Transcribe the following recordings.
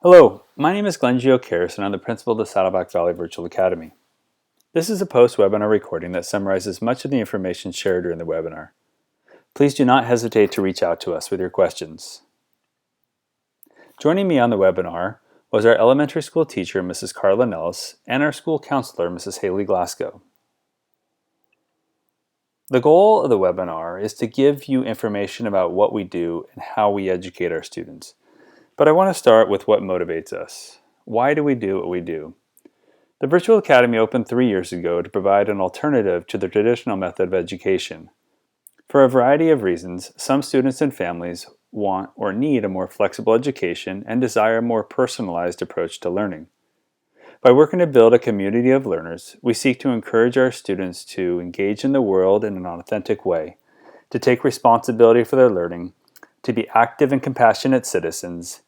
Hello, my name is Glenn Giocaris and I'm the principal of the Saddleback Valley Virtual Academy. This is a post-webinar recording that summarizes much of the information shared during the webinar. Please do not hesitate to reach out to us with your questions. Joining me on the webinar was our elementary school teacher, Mrs. Carla Nellis, and our school counselor, Mrs. Haley Glasgow. The goal of the webinar is to give you information about what we do and how we educate our students. But I want to start with what motivates us. Why do we do what we do? The Virtual Academy opened 3 years ago to provide an alternative to the traditional method of education. For a variety of reasons, some students and families want or need a more flexible education and desire a more personalized approach to learning. By working to build a community of learners, we seek to encourage our students to engage in the world in an authentic way, to take responsibility for their learning, to be active and compassionate citizens,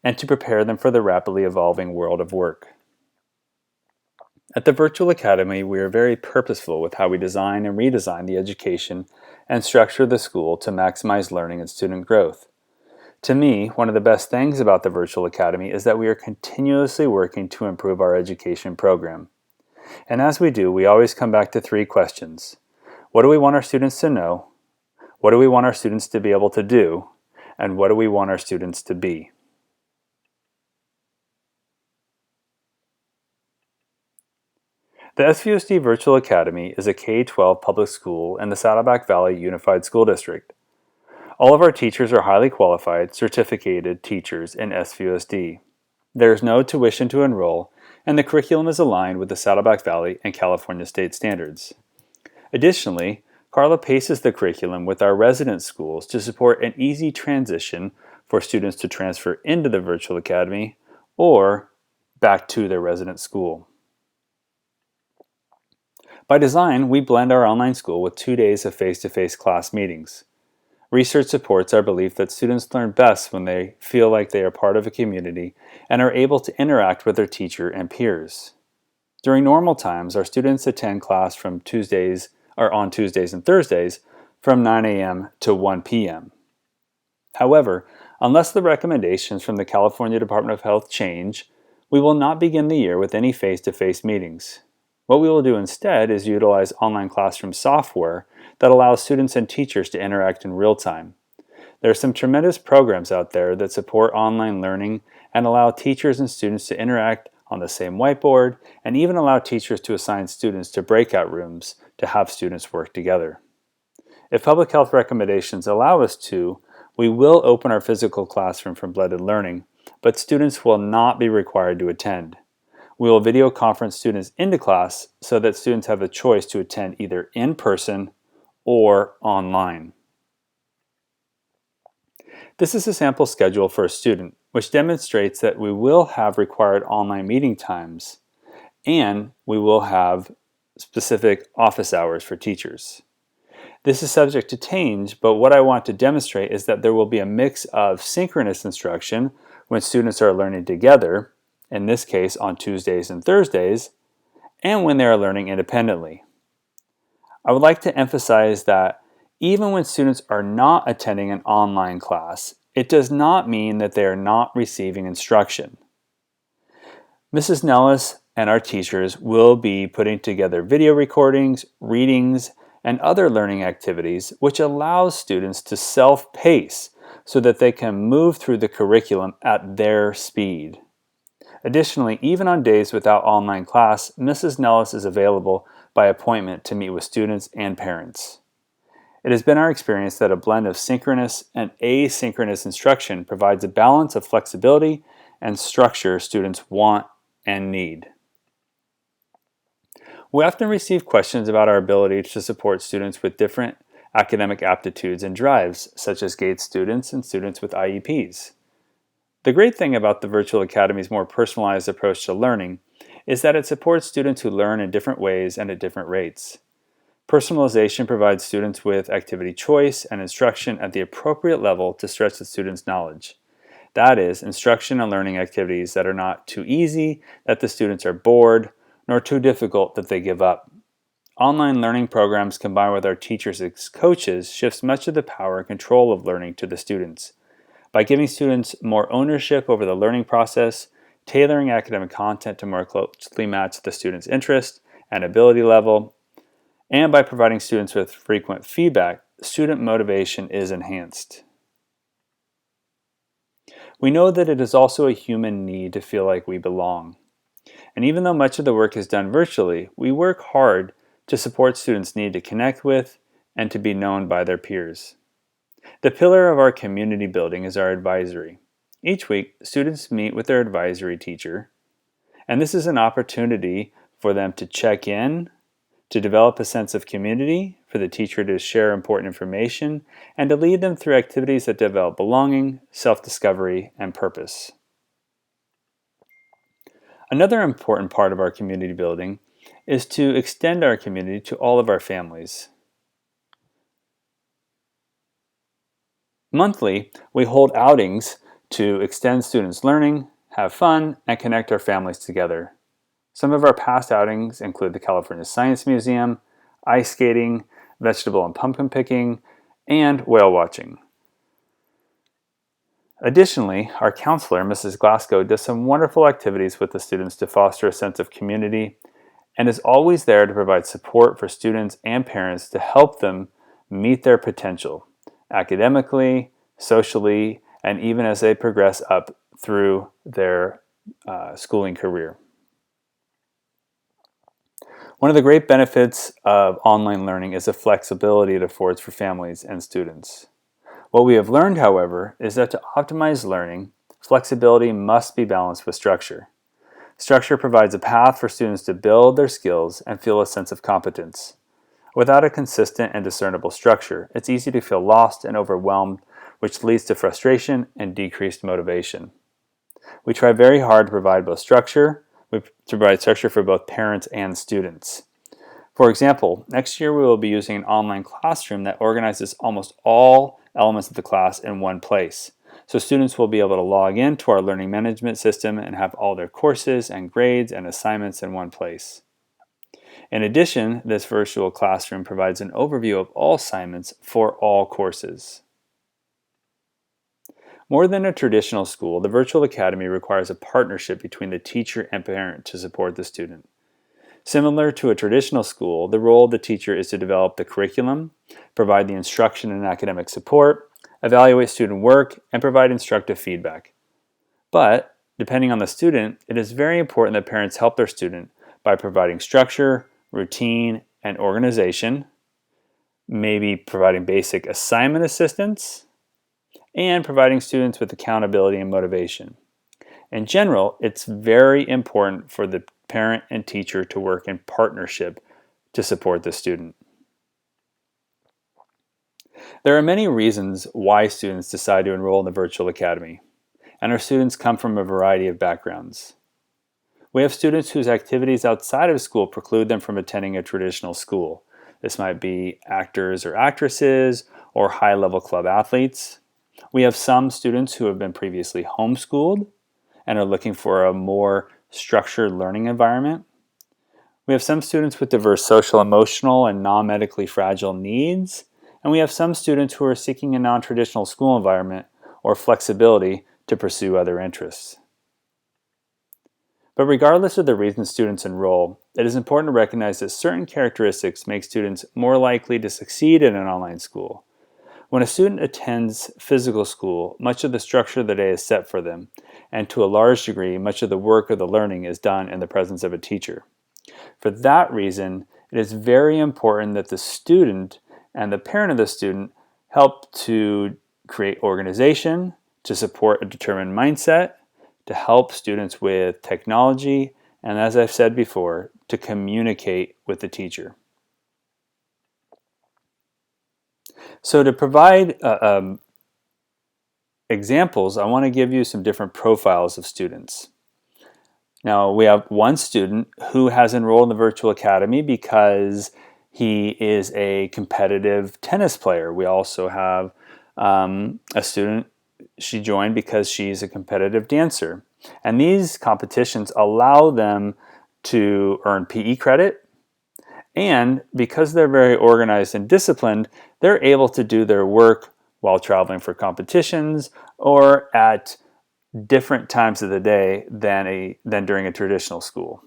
and to prepare them for the rapidly evolving world of work. At the Virtual Academy, we are very purposeful with how we design and redesign the education and structure of the school to maximize learning and student growth. To me, one of the best things about the Virtual Academy is that we are continuously working to improve our education program. And as we do, we always come back to 3 questions. What do we want our students to know? What do we want our students to be able to do? And what do we want our students to be? The SVA Virtual Academy is a K-12 public school in the Saddleback Valley Unified School District. All of our teachers are highly qualified, certificated teachers in SVA. There is no tuition to enroll, and the curriculum is aligned with the Saddleback Valley and California state standards. Additionally, Carla paces the curriculum with our resident schools to support an easy transition for students to transfer into the Virtual Academy or back to their resident school. By design, we blend our online school with 2 days of face-to-face class meetings. Research supports our belief that students learn best when they feel like they are part of a community and are able to interact with their teacher and peers. During normal times, our students attend class on Tuesdays and Thursdays from 9 a.m. to 1 p.m. However, unless the recommendations from the California Department of Health change, we will not begin the year with any face-to-face meetings. What we will do instead is utilize online classroom software that allows students and teachers to interact in real time. There are some tremendous programs out there that support online learning and allow teachers and students to interact on the same whiteboard and even allow teachers to assign students to breakout rooms to have students work together. If public health recommendations allow us to, we will open our physical classroom for blended learning, but students will not be required to attend. We will video conference students into class so that students have the choice to attend either in person or online. This is a sample schedule for a student, which demonstrates that we will have required online meeting times and we will have specific office hours for teachers. This is subject to change, but what I want to demonstrate is that there will be a mix of synchronous instruction when students are learning together, in this case on Tuesdays and Thursdays, and when they are learning independently. I would like to emphasize that even when students are not attending an online class, it does not mean that they are not receiving instruction. Mrs. Nellis and our teachers will be putting together video recordings, readings, and other learning activities which allows students to self-pace so that they can move through the curriculum at their speed. Additionally, even on days without online class, Mrs. Nellis is available by appointment to meet with students and parents. It has been our experience that a blend of synchronous and asynchronous instruction provides a balance of flexibility and structure students want and need. We often receive questions about our ability to support students with different academic aptitudes and drives, such as GATE students and students with IEPs. The great thing about the Virtual Academy's more personalized approach to learning is that it supports students who learn in different ways and at different rates. Personalization provides students with activity choice and instruction at the appropriate level to stretch the student's knowledge. That is, instruction and learning activities that are not too easy, that the students are bored, nor too difficult that they give up. Online learning programs combined with our teachers as coaches shifts much of the power and control of learning to the students. By giving students more ownership over the learning process, tailoring academic content to more closely match the student's interest and ability level, and by providing students with frequent feedback, student motivation is enhanced. We know that it is also a human need to feel like we belong. And even though much of the work is done virtually, we work hard to support students' need to connect with and to be known by their peers. The pillar of our community building is our advisory. Each week, students meet with their advisory teacher, and this is an opportunity for them to check in, to develop a sense of community, for the teacher to share important information, and to lead them through activities that develop belonging, self-discovery, and purpose. Another important part of our community building is to extend our community to all of our families. Monthly, we hold outings to extend students' learning, have fun, and connect our families together. Some of our past outings include the California Science Museum, ice skating, vegetable and pumpkin picking, and whale watching. Additionally, our counselor, Mrs. Glasgow, does some wonderful activities with the students to foster a sense of community and is always there to provide support for students and parents to help them meet their potential academically, socially, and even as they progress up through their schooling career. One of the great benefits of online learning is the flexibility it affords for families and students. What we have learned, however, is that to optimize learning, flexibility must be balanced with structure. Structure provides a path for students to build their skills and feel a sense of competence. Without a consistent and discernible structure, it's easy to feel lost and overwhelmed, which leads to frustration and decreased motivation. We try very hard to provide structure for both parents and students. For example, next year we will be using an online classroom that organizes almost all elements of the class in one place. So students will be able to log into our learning management system and have all their courses and grades and assignments in one place. In addition, this virtual classroom provides an overview of all assignments for all courses. More than a traditional school, the virtual academy requires a partnership between the teacher and parent to support the student. Similar to a traditional school, the role of the teacher is to develop the curriculum, provide the instruction and academic support, evaluate student work, and provide instructive feedback. But, depending on the student, it is very important that parents help their student by providing structure, routine, and organization, maybe providing basic assignment assistance, and providing students with accountability and motivation. In general, it's very important for the parent and teacher to work in partnership to support the student. There are many reasons why students decide to enroll in the virtual academy, and our students come from a variety of backgrounds. We have students whose activities outside of school preclude them from attending a traditional school. This might be actors or actresses or high-level club athletes. We have some students who have been previously homeschooled and are looking for a more structured learning environment. We have some students with diverse social, emotional, and non-medically fragile needs. And we have some students who are seeking a non-traditional school environment or flexibility to pursue other interests. But regardless of the reason students enroll, it is important to recognize that certain characteristics make students more likely to succeed in an online school. When a student attends physical school, much of the structure of the day is set for them, and to a large degree, much of the work of the learning is done in the presence of a teacher. For that reason, it is very important that the student and the parent of the student help to create organization, to support a determined mindset, to help students with technology, and as I've said before, to communicate with the teacher. So to provide examples, I want to give you some different profiles of students. Now, we have one student who has enrolled in the Virtual Academy because he is a competitive tennis player. We also have a student, she joined because she's a competitive dancer. And these competitions allow them to earn PE credit, and because they're very organized and disciplined, they're able to do their work while traveling for competitions or at different times of the day than during a traditional school.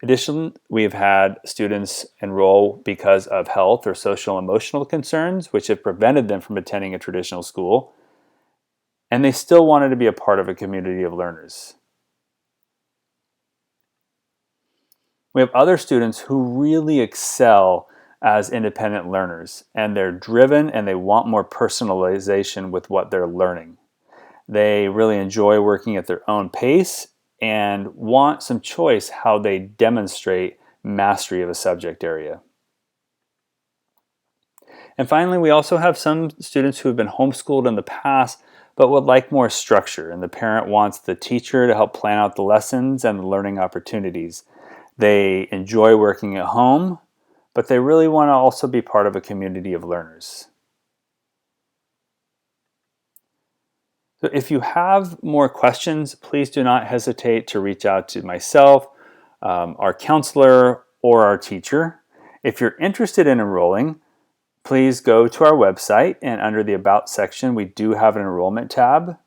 Additionally, we've had students enroll because of health or social emotional concerns, which have prevented them from attending a traditional school, and they still wanted to be a part of a community of learners. We have other students who really excel as independent learners, and they're driven and they want more personalization with what they're learning. They really enjoy working at their own pace and want some choice how they demonstrate mastery of a subject area. And finally, we also have some students who have been homeschooled in the past but would like more structure, and the parent wants the teacher to help plan out the lessons and the learning opportunities. They enjoy working at home, but they really want to also be part of a community of learners. So if you have more questions, please do not hesitate to reach out to myself, our counselor, or our teacher. If you're interested in enrolling, please go to our website, and under the About section, we do have an enrollment tab.